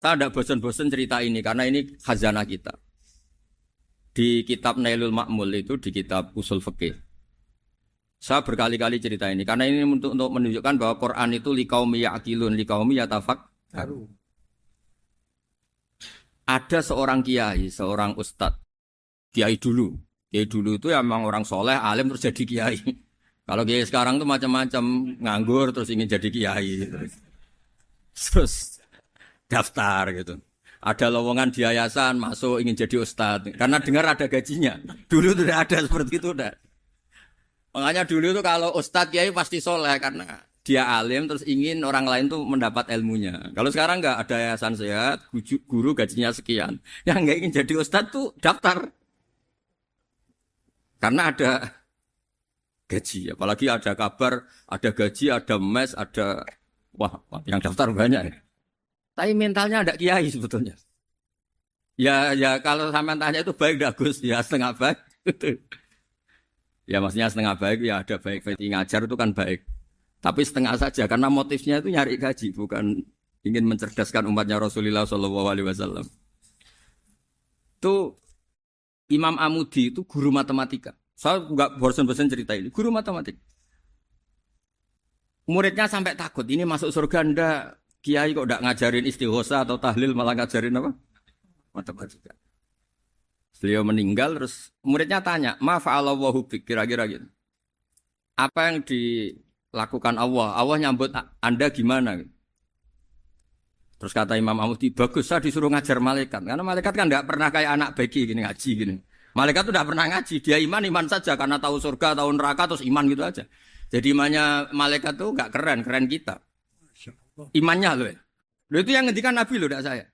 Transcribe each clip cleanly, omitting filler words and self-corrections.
Saya tidak bosan-bosan cerita ini karena ini khazanah kita. Di kitab Nailul Ma'mul itu di kitab Usul Fikih. Saya berkali-kali cerita ini karena ini untuk menunjukkan bahwa Quran itu liqaumi ya'qilun, liqaumi yatafakkarun. Ada seorang kiai, seorang ustadz, kiai dulu. Kiai dulu itu emang orang soleh, alim terus jadi kiai. Kalau kiai sekarang tuh macam-macam, nganggur terus ingin jadi kiai. Terus daftar gitu. Ada lowongan di yayasan masuk ingin jadi ustadz karena dengar ada gajinya. Dulu tidak ada seperti itu, udah. Makanya dulu itu kalau ustadz kiai pasti soleh karena dia alim terus ingin orang lain tuh mendapat ilmunya. Kalau sekarang nggak ada yayasan sehat, guru gajinya sekian. Yang nggak ingin jadi ustadz tuh daftar karena ada gaji. Apalagi ada kabar, ada gaji, ada mes, ada wah yang daftar banyak. Tapi mentalnya ada kiai sebetulnya. Ya kalau sampean tanya itu baik dah Gus, ya setengah baik. Ya maksudnya setengah baik ya ada baik ngajar itu kan baik. Tapi setengah saja karena motifnya itu nyari gaji bukan ingin mencerdaskan umatnya Rasulullah SAW. Itu Imam Amudi itu guru matematika. Saya nggak bosan-bosan cerita ini. Guru matematika. Muridnya sampai takut ini masuk surga ndak. Kiai kok ndak ngajarin istighosa atau tahlil malah ngajarin apa? Matematika. Beliau meninggal terus muridnya tanya, "Ma fa'alallahu bik?" Kira-kira gitu. Apa yang dilakukan Allah? Allah nyambut Anda gimana? Terus kata Imam Amudi, "Bagus, saya disuruh ngajar malaikat." Karena malaikat kan enggak pernah kayak anak beki gini ngaji gini. Malaikat itu enggak pernah ngaji, dia iman saja karena tahu surga, tahu neraka terus iman gitu aja. Jadi imannya malaikat tuh enggak keren kita. Imannya loh. Loh itu yang ngendikan Nabi loh, enggak saya.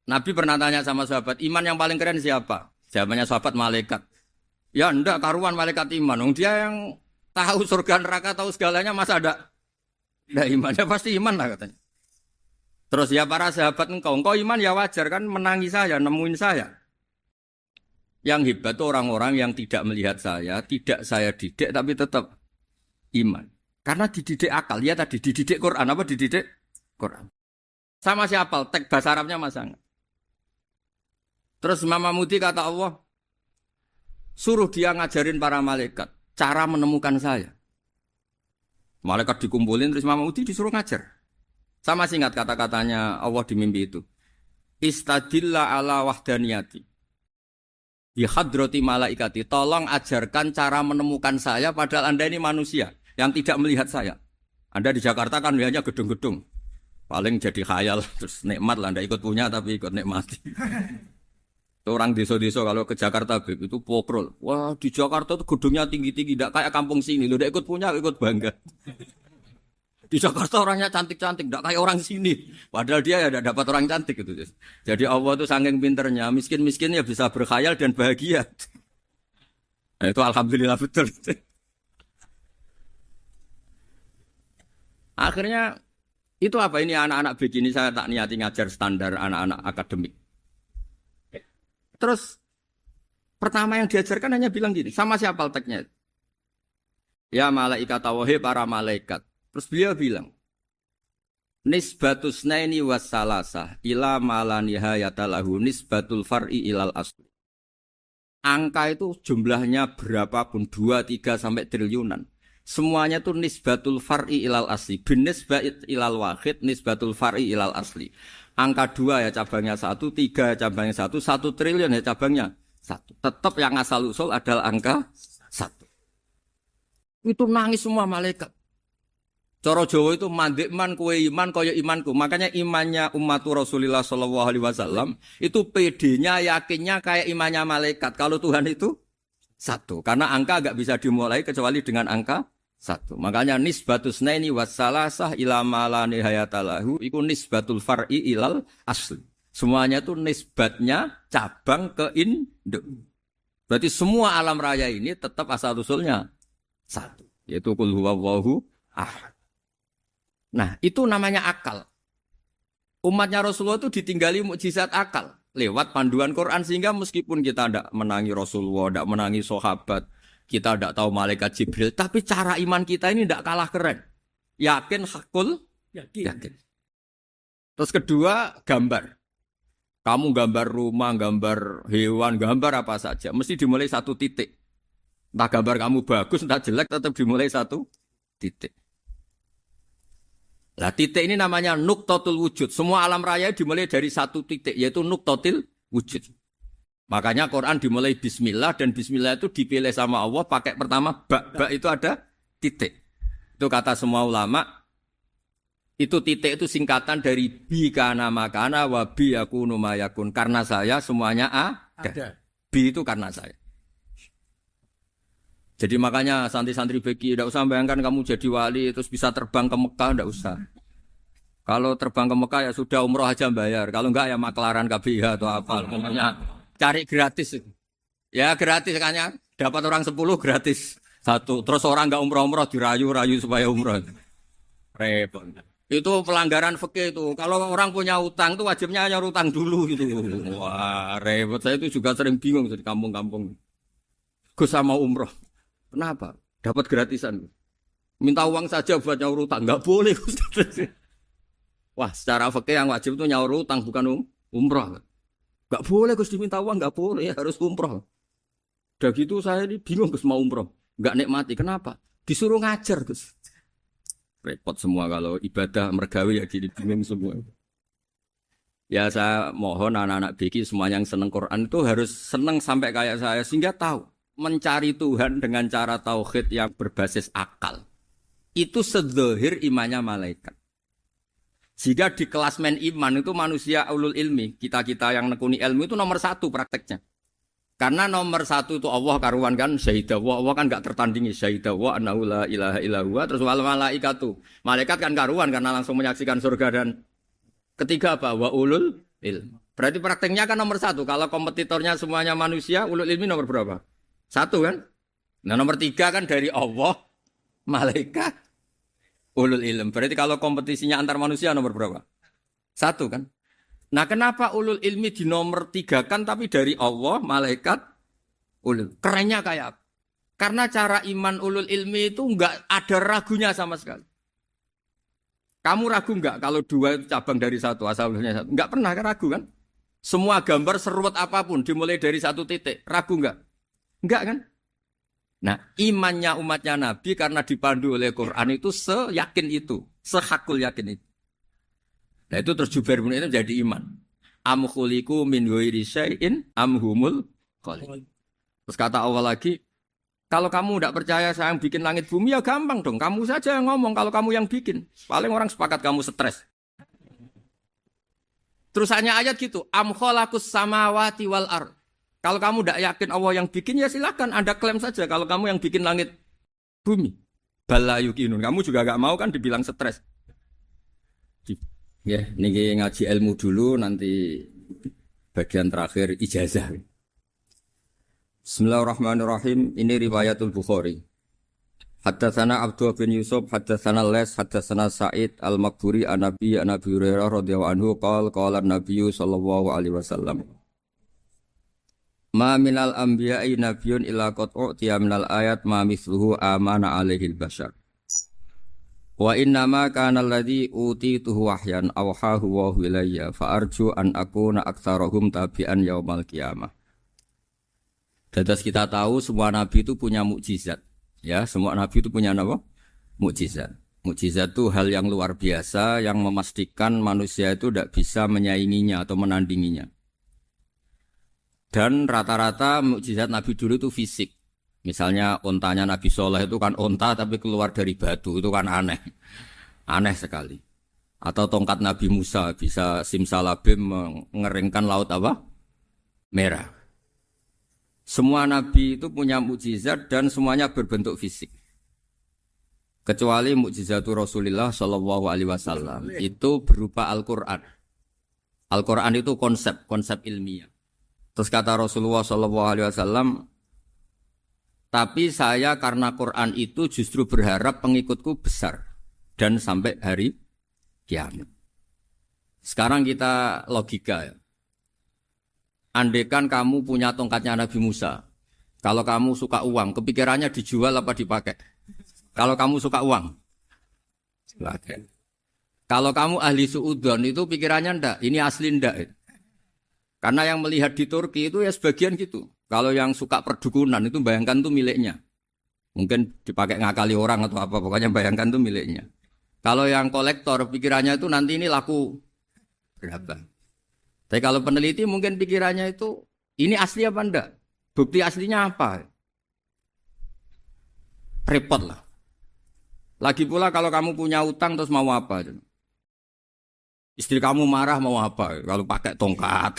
Nabi pernah tanya sama sahabat, iman yang paling keren siapa? Jawabannya sahabat malaikat. Ya enggak, karuan malaikat iman. Dia yang tahu surga neraka, tahu segalanya masa ada imannya pasti iman lah katanya. Terus ya para sahabat engkau iman ya wajar kan menangi saya, nemuin saya. Yang hebat itu orang-orang yang tidak melihat saya, tidak saya didik tapi tetap iman. Karena dididik akal, ya tadi dididik Quran, apa dididik Quran. Sama siapa? Teks bahasa Arabnya masang. Terus Imam Amudi kata Allah, suruh dia ngajarin para malaikat cara menemukan saya. Malaikat dikumpulin terus Imam Amudi disuruh ngajar. Sama singkat kata-katanya Allah di mimpi itu. Istadilla ala wahdaniyati. Bihadrati malaikati. Tolong ajarkan cara menemukan saya padahal Anda ini manusia yang tidak melihat saya. Anda di Jakarta kan melihatnya gedung-gedung. Paling jadi khayal terus nikmat lah Anda ikut punya tapi ikut nikmati. Orang desa-desa kalau ke Jakarta itu pokrol. Wah di Jakarta tuh gedungnya tinggi-tinggi, tidak kayak kampung sini. Lu udah ikut punya, ikut bangga. Di Jakarta orangnya cantik-cantik, tidak kayak orang sini. Padahal dia ya tidak dapat orang cantik gitu. Jadi Allah tuh saking pinternya, miskin-miskin ya bisa berkhayal dan bahagia. Nah, itu alhamdulillah betul. Akhirnya itu apa ini anak-anak begini saya tak niati ngajar standar anak-anak akademik. Terus pertama yang diajarkan hanya bilang gini, sama siapa teknya? Ya malaikat wahai para malaikat. Terus beliau bilang, nisbatus naini wassalasah ila malanihayatalahu nisbatul far'i ilal asli. Angka itu jumlahnya berapapun 2, 3 sampai triliunan. Semuanya itu nisbatul far'i ilal asli. Bin nisbat ilal wahid nisbatul far'i ilal asli. Angka 2 ya cabangnya 1, 3 ya cabangnya 1, 1 triliun ya cabangnya 1. Tetap yang asal usul adalah angka 1. Itu nangis semua malaikat. Cara Jawa itu mandek man kowe iman kaya imanku. Makanya imannya umat Rasulullah SAW itu PD-nya yakinnya kayak imannya malaikat. Kalau Tuhan itu 1. Karena angka enggak bisa dimulai kecuali dengan angka 1. Makanya nisbatus naini wassalasah ila malani hayatalahu iku nisbatul far'i ilal asli. Semuanya itu nisbatnya cabang ke induk. Berarti semua alam raya ini tetap asal usulnya 1. Yaitu qul huwallahu ahad. Nah, itu namanya akal. Umatnya Rasulullah itu ditinggali mukjizat akal lewat panduan Quran sehingga meskipun kita tidak menangi Rasulullah, tidak menangi sahabat, kita tidak tahu malaikat Jibril, tapi cara iman kita ini tidak kalah keren. Yakin hakul yakin. Terus kedua, gambar. Kamu gambar rumah, gambar hewan, gambar apa saja. Mesti dimulai satu titik. Entah gambar kamu bagus, entah jelek, tetap dimulai satu titik. Lah titik ini namanya nuqtatul wujud. Semua alam raya dimulai dari satu titik, yaitu nuqtatil wujud. Makanya Quran dimulai bismillah, dan bismillah itu dipilih sama Allah pakai pertama ba itu ada titik. Itu kata semua ulama, itu titik itu singkatan dari bi kana makana wa bi yakunu mayakun. Karena saya semuanya ada. Bi itu karena saya. Jadi makanya santri-santri beki tidak usah bayangkan kamu jadi wali terus bisa terbang ke Mekah, tidak usah. Kalau terbang ke Mekah ya sudah umroh aja bayar. Kalau enggak ya maklaran KBH atau apa. Pokoknya cari gratis. Ya gratis kan, dapat orang 10 gratis satu. Terus orang enggak umroh-umroh dirayu-rayu supaya umroh. Repot. Itu pelanggaran fikih itu. Kalau orang punya utang itu wajibnya hanya utang dulu gitu. Wah, repot. Saya itu juga sering bingung di kampung-kampung. Gus sama umroh. Kenapa? Dapat gratisan. Minta uang saja buat nyaur utang. Enggak boleh. Wah, secara fikih yang wajib itu nyaur utang bukan umroh. Enggak boleh Gus diminta uang, enggak boleh, harus umroh. Udah gitu saya ini bingung Gus mau umroh. Enggak nikmati. Kenapa? Disuruh ngajar Gus. Repot semua kalau ibadah mergawe ya jadi bingung semua. Ya saya mohon anak-anak BK semua yang seneng Quran itu harus seneng sampai kayak saya sehingga tahu mencari Tuhan dengan cara tauhid yang berbasis akal. Itu sedzahir imannya malaikat. Jika di klasmen iman itu manusia ulul ilmi, kita-kita yang nekuni ilmu itu nomor 1 prakteknya. Karena nomor 1 itu Allah karuan kan, syahidah wa, Allah kan gak tertandingi, syahidah wa annahu la ilaha illallah, terus wal malaikatu. Malaikat kan karuan karena langsung menyaksikan surga, dan ketiga apa? Wa ulul ilmi. Berarti prakteknya kan nomor 1. Kalau kompetitornya semuanya manusia, ulul ilmi nomor berapa? 1 kan? Nah nomor 3 kan dari Allah, malaikat, ulul ilm. Berarti kalau kompetisinya antar manusia nomor berapa? 1 kan? Nah kenapa ulul ilmi di nomor 3 kan tapi dari Allah, malaikat, ulul. Kerennya kayak apa? Karena cara iman ulul ilmi itu enggak ada ragunya sama sekali. Kamu ragu enggak kalau 2 itu cabang dari 1, asalnya 1? Enggak pernah kan ragu kan? Semua gambar seruat apapun dimulai dari 1 titik. Ragu enggak? Enggak kan? Nah, imannya umatnya Nabi karena dipandu oleh Quran itu seyakin itu, sehakul yakin itu. Nah, itu terus Jubair bin itu jadi iman. Am khuliqu min ghairi syai'in am humul khaliq. Terus kata Allah lagi, kalau kamu tidak percaya saya yang bikin langit bumi ya gampang dong, kamu saja yang ngomong kalau kamu yang bikin. Paling orang sepakat kamu stres. Terus hanya ayat gitu, am khalaqus samawati wal ardh. Kalau kamu tidak yakin Allah yang bikin, ya silakan Anda klaim saja kalau kamu yang bikin langit bumi. Bala yuqinun. Kamu juga gak mau kan dibilang stres. Ya, ini ngaji ilmu dulu, nanti bagian terakhir ijazah. Bismillahirrahmanirrahim. Ini riwayatul Bukhari. Haddatsana Abdullah bin Yusuf, haddatsana Les, haddatsana Sa'id al-Maqburi an-Nabi Hurairah radhiyallahu anhu qala an-Nabi sallallahu alaihi wasallam. Ma minal anbiya'i nabiyyun illa qad u'tiya minal ayat ma mithluhu amana alaihil bashar. Wa innama kana alladhi utituhu wahyan awhahu wa ilayya fa arju an akuna aktsarahum tabi'an yaumal qiyamah. Dados kita tahu semua nabi itu punya mukjizat. Ya, semua nabi itu punya apa? Mukjizat. Mukjizat itu hal yang luar biasa yang memastikan manusia itu tidak bisa menyainginya atau menandinginya. Dan rata-rata mukjizat Nabi dulu itu fisik. Misalnya ontanya Nabi Soleh itu kan onta tapi keluar dari batu, itu kan aneh. Aneh sekali. Atau tongkat Nabi Musa bisa simsalabim mengeringkan laut apa? Merah. Semua Nabi itu punya mukjizat dan semuanya berbentuk fisik. Kecuali mukjizatul Rasulullah Shallallahu Alaihi Wasallam itu berupa Al-Quran. Al-Quran itu konsep ilmiah. Terus kata Rasulullah SAW, tapi saya karena Quran itu justru berharap pengikutku besar dan sampai hari kiamat. Sekarang kita logika ya. Andaikan kamu punya tongkatnya Nabi Musa, kalau kamu suka uang, kepikirannya dijual apa dipakai? Kalau kamu suka uang, dipakai. Kalau kamu ahli suudzon itu pikirannya ndak, ini asli ndak. Karena yang melihat di Turki itu ya sebagian gitu. Kalau yang suka perdukunan itu bayangkan tuh miliknya. Mungkin dipakai ngakali orang atau apa, pokoknya bayangkan tuh miliknya. Kalau yang kolektor pikirannya itu nanti ini laku berapa. Tapi kalau peneliti mungkin pikirannya itu ini asli apa ndak? Bukti aslinya apa? Repot lah. Lagi pula kalau kamu punya utang terus mau apa? Istri kamu marah mau apa? Kalau pakai tongkat.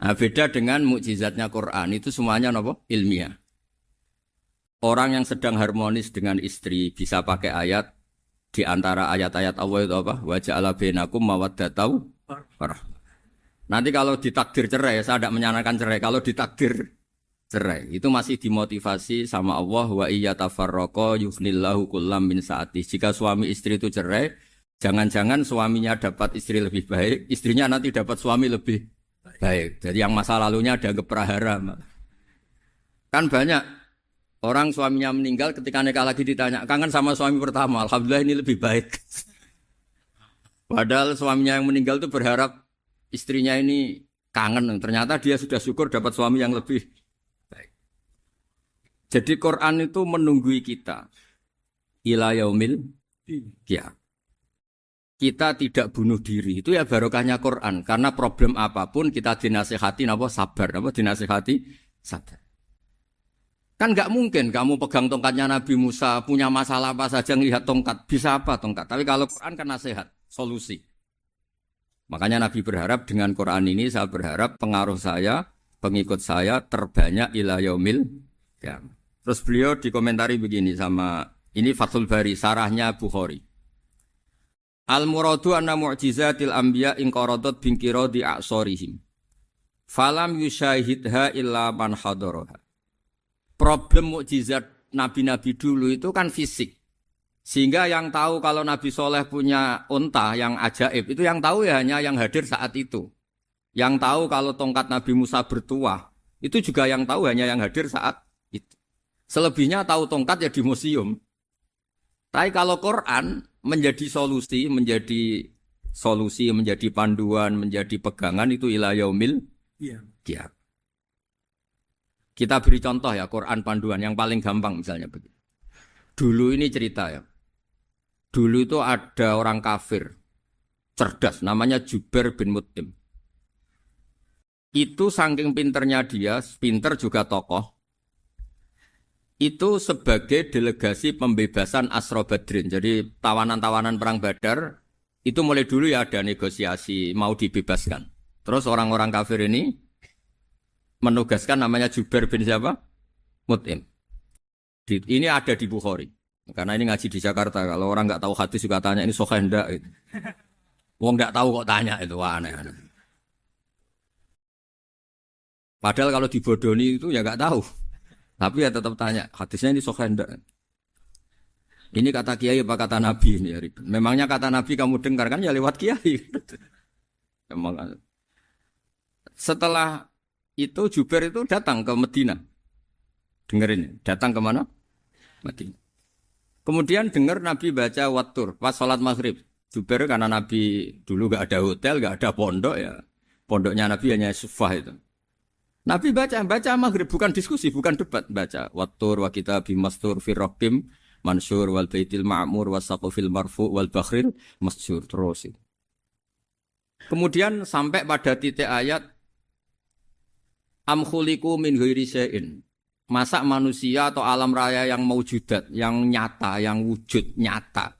Nah, beda dengan mukjizatnya Quran itu semuanya apa? Ilmiah. Orang yang sedang harmonis dengan istri bisa pakai ayat di antara ayat-ayat Allah itu apa? Wa ja'ala bainakum mawaddatan warahmah. Nanti kalau ditakdir cerai, saya tidak menyarankan cerai. Kalau ditakdir cerai, itu masih dimotivasi sama Allah wa iyyatafarraqa yughnillahu kullam min sa'ati. Jika suami istri itu cerai, jangan-jangan suaminya dapat istri lebih baik, istrinya nanti dapat suami lebih baik. Jadi yang masa lalunya ada keprahara. Kan banyak orang suaminya meninggal ketika nikah lagi ditanya, kangen sama suami pertama, alhamdulillah ini lebih baik. Padahal suaminya yang meninggal itu berharap istrinya ini kangen, ternyata dia sudah syukur dapat suami yang lebih baik. Jadi Quran itu menunggui kita ila yaumil qiyamah. Kita tidak bunuh diri, itu ya barokahnya Quran. Karena problem apapun kita dinasihati apa sabar, apa dinasihati sabar. Kan nggak mungkin kamu pegang tongkatnya Nabi Musa, punya masalah apa saja ngelihat tongkat, bisa apa tongkat. Tapi kalau Quran kan nasihat, solusi. Makanya Nabi berharap dengan Quran ini, saya berharap pengaruh saya, pengikut saya terbanyak ila yaumil qiyamah. Terus beliau dikomentari begini sama, ini Fathul Bari, sarahnya Bukhari. Al-muradu anna mu'jizatil anbiya inqaradat binqiradi a'sorihim. Falam yusyahidha illa man hadaraha. Problem mukjizat nabi-nabi dulu itu kan fisik. Sehingga yang tahu kalau Nabi Soleh punya unta yang ajaib, itu yang tahu ya hanya yang hadir saat itu. Yang tahu kalau tongkat Nabi Musa bertuah, itu juga yang tahu hanya yang hadir saat itu. Selebihnya tahu tongkat ya di museum. Tapi kalau Quran menjadi solusi, menjadi panduan, menjadi pegangan itu ila yaumil qiyamah. Kita beri contoh ya Quran panduan yang paling gampang misalnya begini. Dulu ini cerita ya. Dulu itu ada orang kafir cerdas namanya Jubair bin Mut'im. Itu saking pinternya dia, pinter juga tokoh. Itu sebagai delegasi pembebasan Asra Badrin. Jadi tawanan-tawanan perang Badar itu mulai dulu ya ada negosiasi mau dibebaskan. Terus orang-orang kafir ini menugaskan namanya Jubair bin siapa? Mut'im. Ini ada di Bukhari. Karena ini ngaji di Jakarta. Kalau orang nggak tahu hadis juga tanya ini sahih enggak? Wong nggak tahu kok tanya itu aneh. Padahal kalau dibodoni itu ya nggak tahu. Tapi ya tetap tanya, hadisnya ini sahih enggak? Ini kata kiai apa kata nabi ini ya ribet. Memangnya kata nabi kamu dengar kan ya lewat kiai. Memang. Setelah itu Jubair itu datang ke Medina. Dengerin, datang ke mana? Medina. Kemudian dengar Nabi baca Wattur pas sholat maghrib. Jubair karena Nabi dulu gak ada hotel, gak ada pondok ya. Pondoknya Nabi hanya sufah itu. Nabi baca maghrib, bukan diskusi, bukan debat. Baca Wattur wa kitabi mastur firrokim mansur wal baitil ma'mur wasaqufil marfu wal bakhril masjur. Terus itu. Kemudian sampai pada titik ayat am khuliqu min ghairi syai'in. Masa manusia atau alam raya yang maujudat, yang nyata, yang wujud nyata.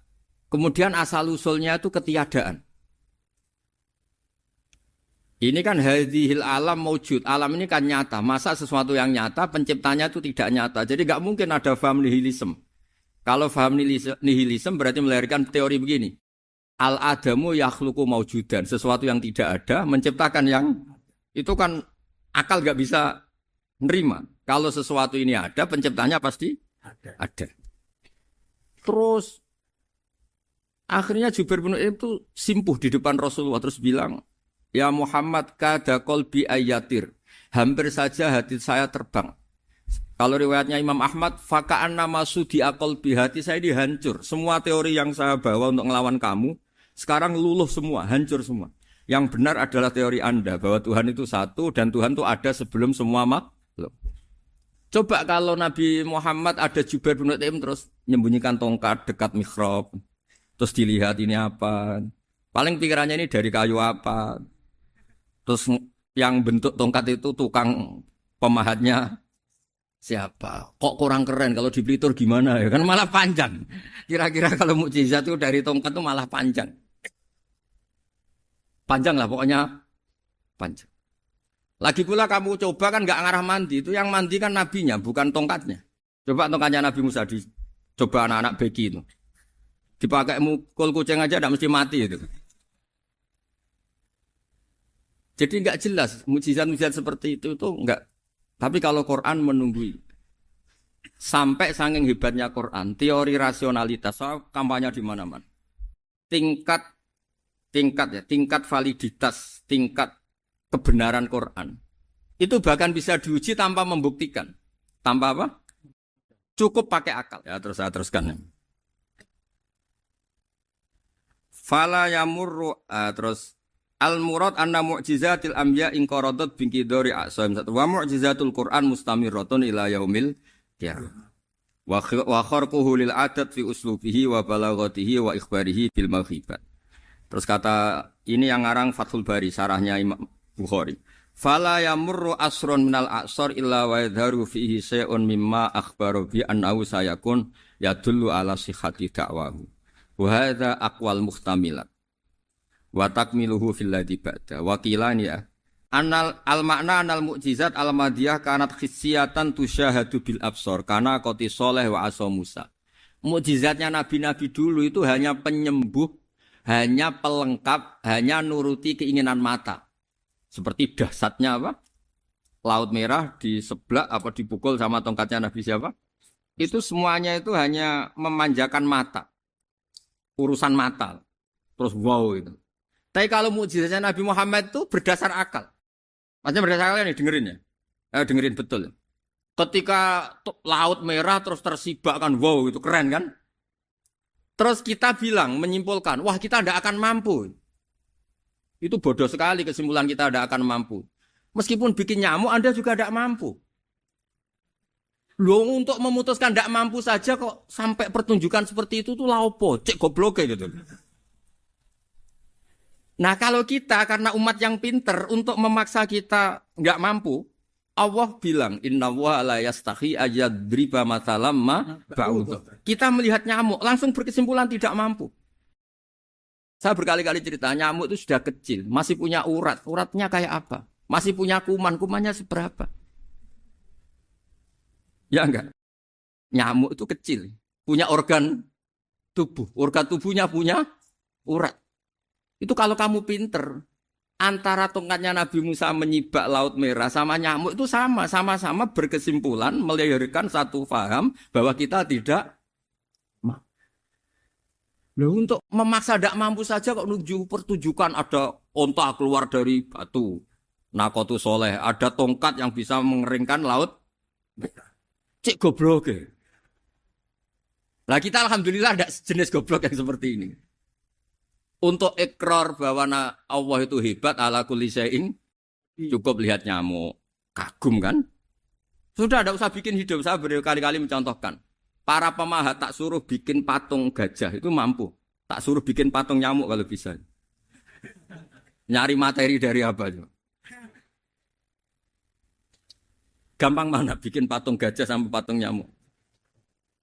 Kemudian asal-usulnya itu ketiadaan. Ini kan hadhil alam maujud. Alam ini kan nyata. Masa sesuatu yang nyata, penciptanya itu tidak nyata. Jadi nggak mungkin ada faham nihilisme. Kalau faham nihilisme berarti melahirkan teori begini. Al-adamu yakhluqu maujudan. Sesuatu yang tidak ada, menciptakan yang... Itu kan akal nggak bisa nerima. Kalau sesuatu ini ada, penciptanya pasti ada. Terus akhirnya Jubair bin Mut'im itu simpuh di depan Rasulullah terus bilang, ya Muhammad kada qalbi ayatir. Hampir saja hati saya terbang. Kalau riwayatnya Imam Ahmad, faka'an nama sudi akol bihati saya ini hancur. Semua teori yang saya bawa untuk ngelawan kamu, sekarang luluh semua, hancur semua. Yang benar adalah teori Anda, bahwa Tuhan itu satu, dan Tuhan itu ada sebelum semua makhluk. Coba kalau Nabi Muhammad ada Jubair bin Mut'im terus menyembunyikan tongkat dekat mihrab, terus dilihat ini apa. Paling pikirannya ini dari kayu apa. Terus yang bentuk tongkat itu tukang pemahatnya siapa? Kok kurang keren kalau di Blitur gimana ya? Kan malah panjang. Kira-kira kalau mukjizat itu dari tongkat itu malah panjang. Panjang lah pokoknya panjang. Lagi pula kamu coba kan nggak ngarah mandi. Itu yang mandi kan nabinya bukan tongkatnya. Coba tongkatnya Nabi Musa coba anak-anak beki itu. Dipakai mukul kucing aja tidak mesti mati itu. Jadi nggak jelas mukjizat-mukjizat seperti itu nggak. Tapi kalau Quran menunggui sampai saking hebatnya Quran, teori rasionalitas, kampanye di mana-mana. Tingkat validitas, tingkat kebenaran Quran. Itu bahkan bisa diuji tanpa membuktikan. Tanpa apa? Cukup pakai akal. Ya, terus saya teruskan. Fala yamurru terus al-murad anna mu'jizatil anbiya in qaradat bi qidari a'sam wa mu'jizatul Qur'an mustamirratun ila yaumil qiyamah. Wa kharquhu lil adat fi uslubihi wa balaghatihi wa ikhbarihi bil mawhibat. Terus kata ini yang ngarang Fathul Bari sarahnya Imam Bukhari. Fala yamurru asrun minal a'sar illa wa yadharu fihi shay'un mimma akhbara bi annahu sayakun yadullu ala sihhati da'wahu. Wa hadza aqwal muhtamilat. Wa takmiluhu fil ladzi ba'da wa qilani ya anal al makna anal mukjizat al madiyah kanat khissiyatan tusyahadu bil absar kana qati soleh wa asa Musa. Mukjizatnya nabi-nabi dulu itu hanya penyembuh, hanya pelengkap, hanya nuruti keinginan mata. Seperti dahsyatnya apa? Laut Merah di sebelah apa dipukul sama tongkatnya Nabi siapa? Itu semuanya itu hanya memanjakan mata. Urusan mata. Terus wow itu. Tapi kalau mukjizatnya Nabi Muhammad itu berdasar akal. Maksudnya berdasar akal nih dengerin ya. Dengerin betul. Ketika Laut Merah terus tersibak kan wow itu keren kan. Terus kita bilang menyimpulkan wah kita tidak akan mampu. Itu bodoh sekali kesimpulan kita tidak akan mampu. Meskipun bikin nyamuk Anda juga tidak mampu. Loh untuk memutuskan tidak mampu saja kok sampai pertunjukan seperti itu tuh laopo cek goblok gitu. Nah kalau kita karena umat yang pinter untuk memaksa kita nggak mampu, Allah bilang Inna wa la yastahi ayadriba mathalam ma ba'ud. Kita melihat nyamuk langsung berkesimpulan tidak mampu. Saya berkali-kali cerita nyamuk itu sudah kecil, masih punya urat, uratnya kayak apa? Masih punya kuman, kumannya seberapa? Ya enggak? Nyamuk itu kecil, punya organ tubuhnya punya urat. Itu kalau kamu pinter, antara tongkatnya Nabi Musa menyibak Laut Merah sama nyamuk itu sama-sama berkesimpulan melahirkan satu faham bahwa kita tidak mampu. Loh, untuk memaksa tidak mampu saja kok nuju pertunjukan ada onta keluar dari batu, Nakotu Soleh, ada tongkat yang bisa mengeringkan Laut Merah. Cek goblok ya. Lah kita alhamdulillah ada jenis goblok yang seperti ini. Untuk ikrar bahwa Allah itu hebat ala kulli syai'in cukup lihat nyamuk. Kagum kan? Sudah tidak usah bikin hidup. Saya berkali-kali mencontohkan. Para pemahat tak suruh bikin patung gajah itu mampu. Tak suruh bikin patung nyamuk kalau bisa. Nyari materi dari apa? Gampang mana bikin patung gajah sama patung nyamuk?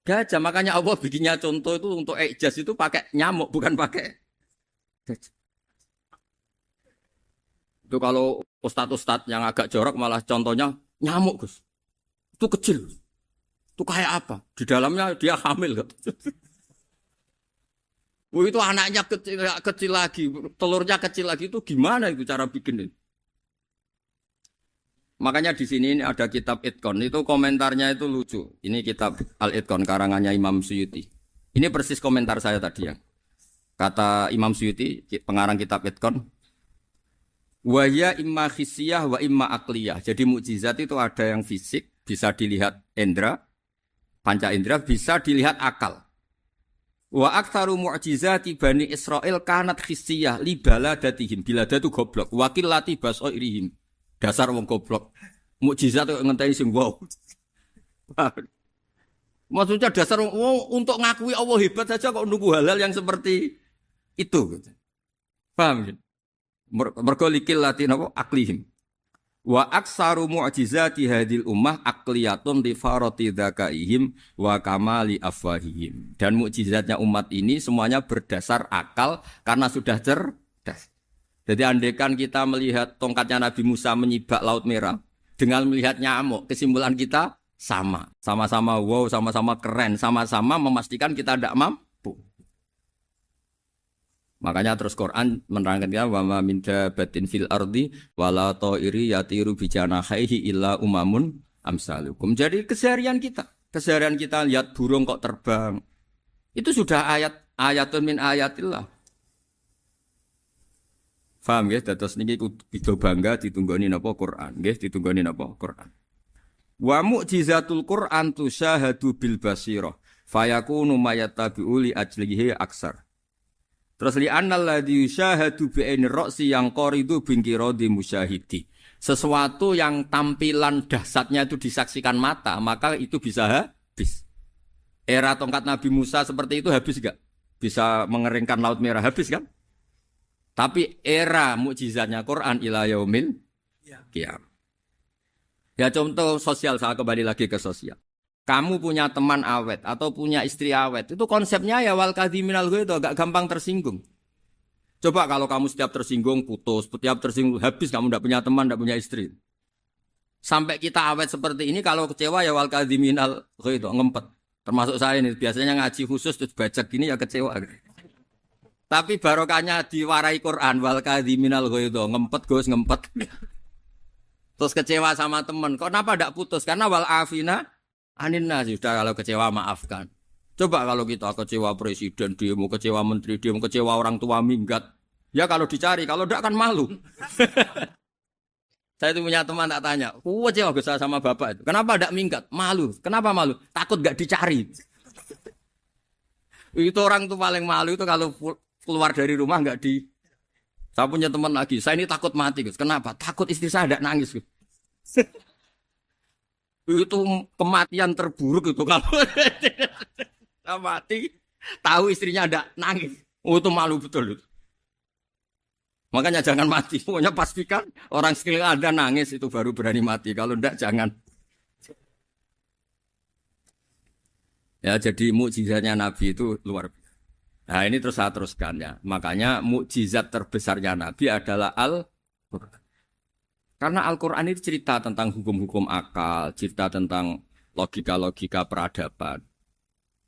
Gajah, makanya Allah bikinnya contoh itu untuk ijaz itu pakai nyamuk bukan pakai. Itu kalau ustadz-ustadz yang agak jorok malah contohnya nyamuk Gus. Itu kecil. Itu kayak apa? Di dalamnya dia hamil. Itu anaknya kecil lagi, telurnya kecil lagi itu gimana itu cara bikin itu? Makanya di sini ada kitab Itqan itu komentarnya itu lucu. Ini kitab Al-Itqan karangannya Imam Suyuti. Ini persis komentar saya tadi ya. Kata Imam Suyuti, pengarang kitab Itqan, wa ya imma khissiyah wa imma aqliyah. Jadi mukjizat itu ada yang fisik, bisa dilihat indra, panca indra, bisa dilihat akal. Wa aktsaru mu'jizati Bani Israil kanat khissiyah li baladatihim. Bilada itu goblok. Wakil lati basoirihim. Dasar wong goblok. Mukjizat kok ngenteni sing wow. Maksudnya dasar untuk ngakui Allah hebat saja kok nunggu halal yang seperti itu. Paham? Mergo likil lati napa aklihim. Wa aksaru mu'jizati hadil ummah akliyatun li farati dzakaihim wa kamali afwahihim. Dan mukjizatnya umat ini semuanya berdasar akal karena sudah cerdas. Jadi andaikan kita melihat tongkatnya Nabi Musa menyibak Laut Merah dengan melihat nyamuk, kesimpulan kita sama. Sama-sama wow, sama-sama keren, sama-sama memastikan kita tidak mampu. Makanya terus Quran menerangkan ya wa ma min dabatin fil ardi wala ta'iri yatiru bi janahihi illa umamun amsalukum. Jadi keseharian kita lihat burung kok terbang. Itu sudah ayatun min ayatillah. Paham ya? Dados niki kudu bangga ditunggoni napa Quran, nggih ditunggoni napa Quran. Wa mu'jizatul Quran tusyahadu bil basirah fayakunu mayatabi'u li ajlihi aksar. Terus li annal ladzi yusyahadu bi ainir ra'si yang qaridu bin qiradi musyahidi. Sesuatu yang tampilan dahsyatnya itu disaksikan mata, maka itu bisa habis. Era tongkat Nabi Musa seperti itu habis enggak? Bisa mengeringkan Laut Merah habis kan? Tapi era mukjizatnya Quran ila yaumil qiyamah. Ya contoh sosial, saya kembali lagi ke sosial. Kamu punya teman awet atau punya istri awet, itu konsepnya ya wal kadhiminal ghaidh, agak gampang tersinggung. Coba kalau kamu setiap tersinggung putus, setiap tersinggung habis, kamu tidak punya teman, tidak punya istri. Sampai kita awet seperti ini, kalau kecewa ya wal kadhiminal ghaidh, ngempet. Termasuk saya ini, biasanya ngaji khusus terus baca gini ya kecewa. Tapi barokahnya diwarai Quran wal kadhiminal ghaidh, ngempet Gus, ngempet. Terus kecewa sama teman, kenapa tidak putus? Karena wal afina aninna, sudah kalau kecewa maafkan. Coba kalau kita kecewa presiden demo, kecewa menteri demo, kecewa orang tua minggat. Ya kalau dicari, kalau tidak kan malu. Saya itu punya teman tak tanya, kecewa gak sama bapak itu. Kenapa tidak minggat? Malu. Kenapa malu? Takut gak dicari. Itu orang tuh paling malu itu kalau keluar dari rumah gak di. Saya punya teman lagi, saya ini takut mati. Gus. Kenapa? Takut istri saya tidak nangis. Gus. Itu kematian terburuk itu kalau mati tahu istrinya ada nangis, itu malu betul. Makanya jangan mati, pokoknya pastikan orang sekeliling Anda nangis itu baru berani mati, kalau enggak jangan. Ya jadi mukjizatnya Nabi itu luar biasa. Nah ini terus saya teruskan ya, makanya mukjizat terbesarnya Nabi adalah Al-Quran. Karena Al-Quran itu cerita tentang hukum-hukum akal, cerita tentang logika-logika peradaban.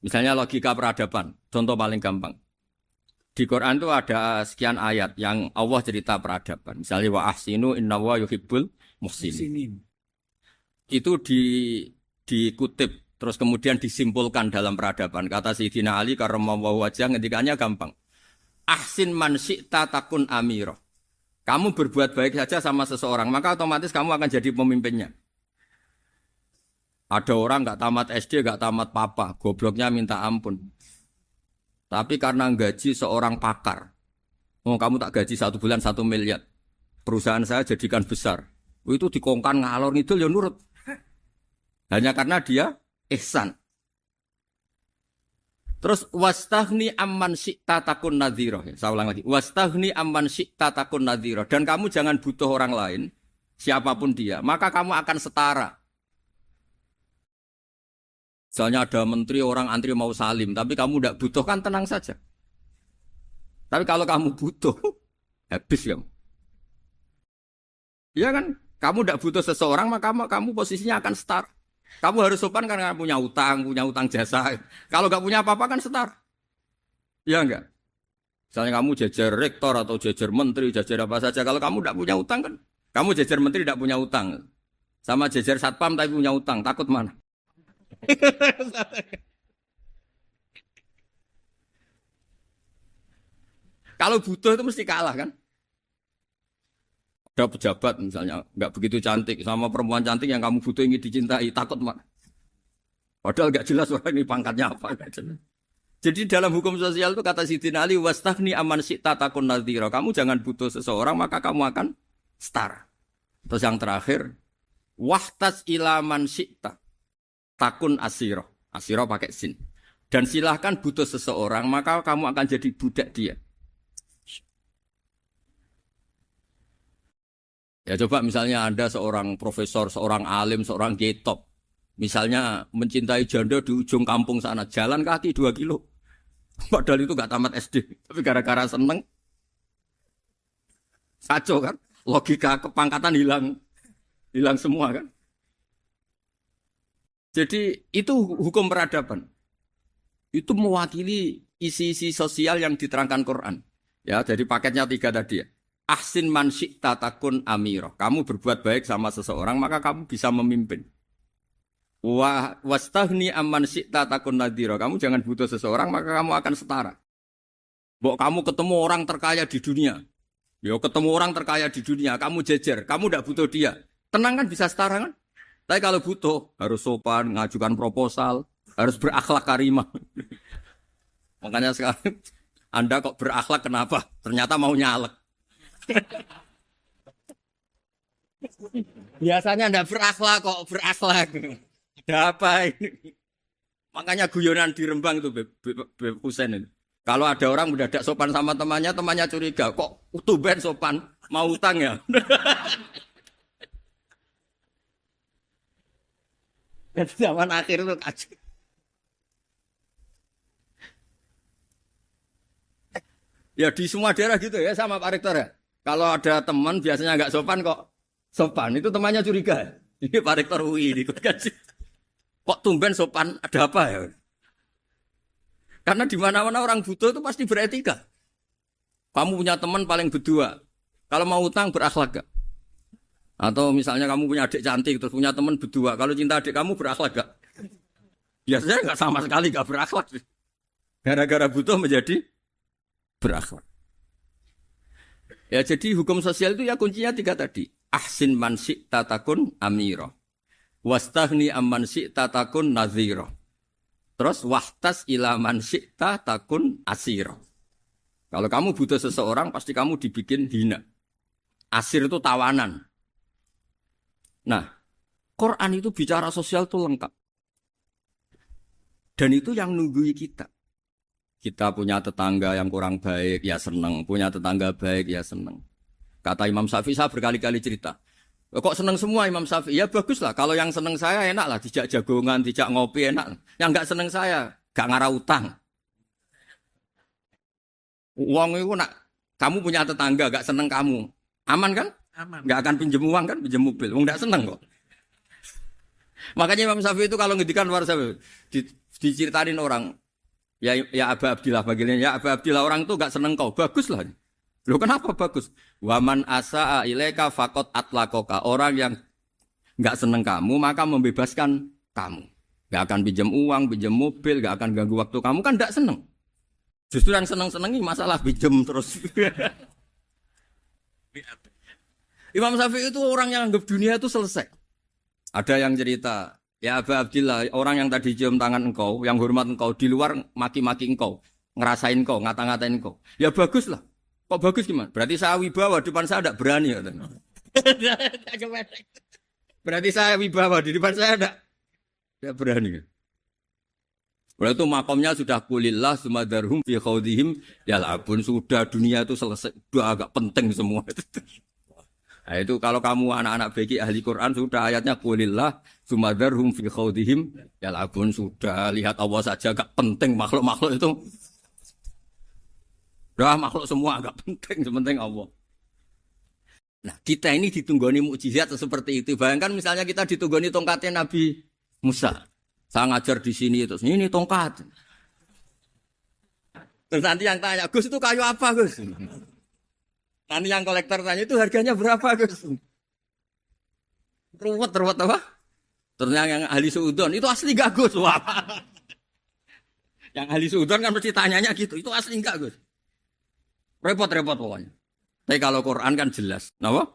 Misalnya logika peradaban, contoh paling gampang. Di Quran itu ada sekian ayat yang Allah cerita peradaban. Misalnya wa ahsinu innallaha yuhibbul muhsinin. Itu dikutip, terus kemudian disimpulkan dalam peradaban. Kata Sayyidina Ali karramallahu wajhah ngendikannya gampang. Ahsin man syi'ta takun amirah. Kamu berbuat baik saja sama seseorang, maka otomatis kamu akan jadi pemimpinnya. Ada orang nggak tamat SD, nggak tamat papa, gobloknya minta ampun. Tapi karena gaji seorang pakar, kamu tak gaji 1 bulan 1 miliar, perusahaan saya jadikan besar. Itu dikongkan ngalor ngidul ya nurut. Hanya karena dia ihsan. Terus wastaghni amman syi'ta takun nadhira. Saya ulang lagi. Wastaghni amman syi'ta takun nadhira. Dan kamu jangan butuh orang lain, siapapun dia, maka kamu akan setara. Misalnya ada menteri orang antri mau salim, tapi kamu tidak butuh, kan tenang saja. Tapi kalau kamu butuh, habis kamu. Iya kan? Kamu tidak butuh seseorang, maka kamu posisinya akan setara. Kamu harus sopan karena punya utang jasa. Kalau nggak punya apa-apa kan setara. Ya enggak? Misalnya kamu jajar rektor atau jajar menteri, jajar apa saja. Kalau kamu tidak punya utang kan, kamu jajar menteri tidak punya utang. Sama jajar satpam tapi punya utang, takut mana? Kalau butuh itu mesti kalah kan? Ada pejabat misalnya nggak begitu cantik sama perempuan cantik yang kamu butuh ingin dicintai, takut mak. Padahal nggak jelas orang ini pangkatnya apa, nggak jelas. Jadi dalam hukum sosial itu kata Sidin Ali, wastahni aman syi'ta takun nadhira. Kamu jangan butuh seseorang maka kamu akan setara. Terus yang terakhir, wahtas ilaman syi'ta takun asiro. Asiro pakai sin. Dan silahkan butuh seseorang maka kamu akan jadi budak dia. Ya coba misalnya Anda seorang profesor, seorang alim, seorang getop. Misalnya mencintai janda di ujung kampung sana. Jalan kaki 2 kilo. Padahal itu gak tamat SD. Tapi gara-gara seneng. Kacau kan. Logika kepangkatan hilang. Hilang semua kan. Jadi itu hukum peradaban. Itu mewakili isi-isi sosial yang diterangkan Quran. Ya, dari paketnya 3 tadi ya. Ahsin man syi'ta takun amirah. Kamu berbuat baik sama seseorang, maka kamu bisa memimpin. Wastahni amman syi'ta takun nadhira. Kamu jangan butuh seseorang, maka kamu akan setara. Mbok kamu ketemu orang terkaya di dunia. Yo ketemu orang terkaya di dunia, kamu jejer, kamu tidak butuh dia. Tenang kan bisa setara kan? Tapi kalau butuh, harus sopan, ngajukan proposal, harus berakhlak karimah. Makanya sekarang, Anda kok berakhlak kenapa? Ternyata mau nyalek. Biasanya Anda berakhlak kok berakhlak. Ada apa ini? Makanya guyonan di Rembang itu Beb Husein itu. Kalau ada orang mendadak sopan sama temannya, temannya curiga. Kok tumben sopan? Mau utang ya? Dan zaman akhir itu kacau. Ya di semua daerah gitu ya sama Pak Rektor ya. Kalau ada teman biasanya nggak sopan kok sopan, itu temannya curiga. Ini Pak Rektor UI ini kok tumben sopan, ada apa ya? Karena di mana-mana orang butuh itu pasti beretika. Kamu punya teman paling berdua, kalau mau utang berakhlak gak? Atau misalnya kamu punya adik cantik terus punya teman berdua, kalau cinta adik kamu berakhlak gak? Biasanya nggak sama sekali nggak berakhlak. Gara-gara butuh menjadi berakhlak. Ya jadi hukum sosial itu ya kuncinya 3 tadi. Ahsin man syi'ta takun amira. Wastahni amman syi'ta takun nadhira. Terus wahtas ila man syi'ta takun asira. Kalau kamu butuh seseorang pasti kamu dibikin hina. Asir itu tawanan. Nah, Quran itu bicara sosial itu lengkap. Dan itu yang nunggui kita. Kita punya tetangga yang kurang baik, ya seneng. Punya tetangga baik, ya seneng. Kata Imam Syafi'i, saya berkali-kali cerita. Kok seneng semua Imam Syafi'i? Ya bagus lah. Kalau yang seneng saya enak lah. Dijak jagongan, dijak ngopi enak. Yang gak seneng saya, gak ngarah utang. Uang itu nak, kamu punya tetangga gak seneng kamu. Aman kan? Aman. Gak akan pinjem uang kan, pinjem mobil. Uang gak seneng kok. Makanya Imam Syafi'i itu kalau ngedikan luar Syafi'i, diceritain orang. Ya Aba Abdillah bagiannya ya Aba Abdillah orang itu gak seneng kau, bagus lah. Loh kenapa bagus? Waman asa'a ilaika faqat atlaqaka. Orang yang gak seneng kamu maka membebaskan kamu. Gak akan pinjam uang, pinjam mobil, gak akan ganggu waktu kamu kan gak seneng. Justru yang seneng-senengi masalah pinjam terus. Imam Syafi'i itu orang yang anggap dunia itu selesai. Ada yang cerita, ya Aba Abdillah, orang yang tadi cium tangan engkau, yang hormat engkau, di luar maki-maki engkau, ngerasain engkau, ngata-ngatain engkau. Ya bagus lah. Kok bagus gimana? Berarti saya wibawa, depan saya tidak berani. Berarti saya wibawa, di depan saya tidak berani. Berarti itu makomnya sudah kulillah, sumadarhum fi khawdihim, yal'abun, sudah dunia itu selesai, sudah agak penting semua. Nah itu kalau kamu anak-anak beki ahli Quran sudah ayatnya kulillah sumadarhum fi khawdihim yal'abun, sudah lihat Allah saja agak penting, makhluk-makhluk itu dah makhluk semua agak penting, sepenting Allah. Nah kita ini ditunggoni mukjizat seperti itu. Bayangkan misalnya kita ditunggoni tongkatnya Nabi Musa. Saya ngajar di sini terus ini tongkat. Terus nanti yang tanya, Gus itu kayu apa Gus? Nanti yang kolektor tanya itu harganya berapa Gus? Ruwet apa? Terus yang ahli suudon itu asli gak Gus? Wah. Yang ahli suudon kan mesti tanyanya gitu, itu asli gak Gus? Repot pokoknya. Tapi kalau Quran kan jelas. Kenapa?